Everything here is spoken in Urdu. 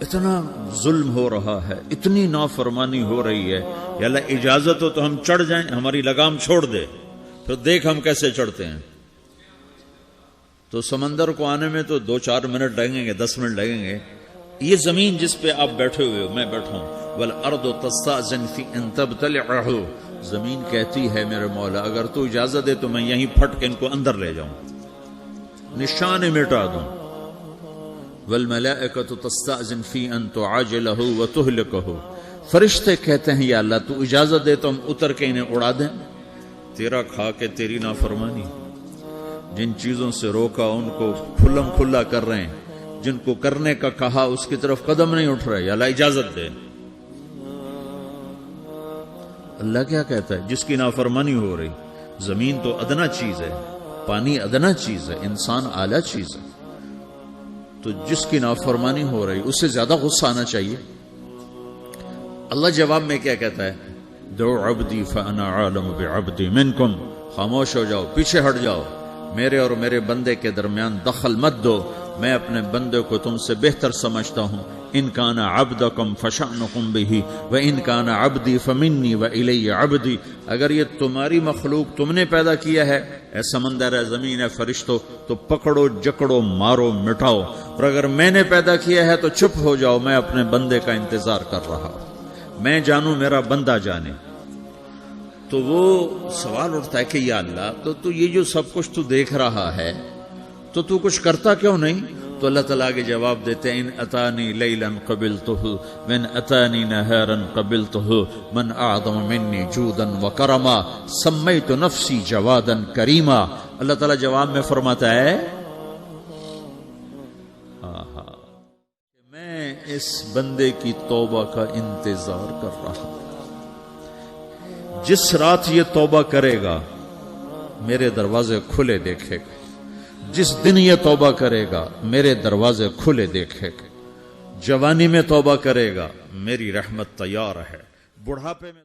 اتنا ظلم ہو رہا ہے، اتنی نافرمانی ہو رہی ہے، یا اللہ اجازت ہو تو ہم چڑھ جائیں، ہماری لگام چھوڑ دے، پھر دیکھ ہم کیسے چڑھتے ہیں۔ تو سمندر کو آنے میں تو 2-4 منٹ لگیں گے، 10 منٹ لگیں گے۔ یہ زمین جس پہ آپ بیٹھے ہوئے ہو، میں بیٹھا ہوں، وَالْأَرْضُ تَسْتَأْذِنُ فِي أَن تَبْتَلِعَهُ، زمین کہتی ہے میرے مولا اگر تو اجازت دے تو میں یہیں پھٹ کے ان کو اندر لے جاؤں، نشان مٹا دوں۔ وَالْمَلَائِكَةُ تَسْتَأْذِنُ فِي أَن تُعَاجِلَهُ وَتُهْلِكَهُ، فرشتے کہتے ہیں یا اللہ تو اجازت دے تو ہم اتر کے انہیں اڑا دیں۔ تیرا کھا کے تیری نافرمانی، جن چیزوں سے روکا ان کو کھلم کھلا کر رہے ہیں، جن کو کرنے کا کہا اس کی طرف قدم نہیں اٹھ رہے، یا اللہ اجازت دے۔ اللہ کیا کہتا ہے؟ جس کی نافرمانی ہو رہی، زمین تو ادنا چیز ہے، پانی ادنا چیز ہے، انسان اعلیٰ چیز ہے، تو جس کی نافرمانی ہو رہی اس سے زیادہ غصہ آنا چاہیے۔ اللہ جواب میں کیا کہتا ہے؟ دعو عبدی فانا عالم بعبدی منکم، خاموش ہو جاؤ، پیچھے ہٹ جاؤ، میرے اور میرے بندے کے درمیان دخل مت دو، میں اپنے بندے کو تم سے بہتر سمجھتا ہوں۔ ان کان عبدکم فشأنکم بہ وان کان عبدی فمنی والی عبدی، اگر یہ تمہاری مخلوق تم نے پیدا کیا ہے، اے سمندر ہے، زمین ہے، فرشتوں، تو پکڑو جکڑو مارو مٹاؤ، اور اگر میں نے پیدا کیا ہے تو چپ ہو جاؤ، میں اپنے بندے کا انتظار کر رہا ہوں، میں جانوں میرا بندہ جانے۔ تو وہ سوال اٹھتا ہے کہ یا اللہ تو یہ جو سب کچھ تو دیکھ رہا ہے تو کچھ کرتا کیوں نہیں؟ تو اللہ تعالیٰ کے جواب دیتے ہیں ان اتانی لیلا قبلتہ من اتانی نہارا قبلتہ من اعظم منی جودا وکرما سمیت نفسی جوادا کریما۔ اللہ تعالیٰ جواب میں فرماتا ہے میں اس بندے کی توبہ کا انتظار کر رہا ہوں، جس رات یہ توبہ کرے گا میرے دروازے کھلے دیکھے گا، جس دن یہ توبہ کرے گا میرے دروازے کھلے دیکھے گا، جوانی میں توبہ کرے گا میری رحمت تیار ہے، بڑھاپے میں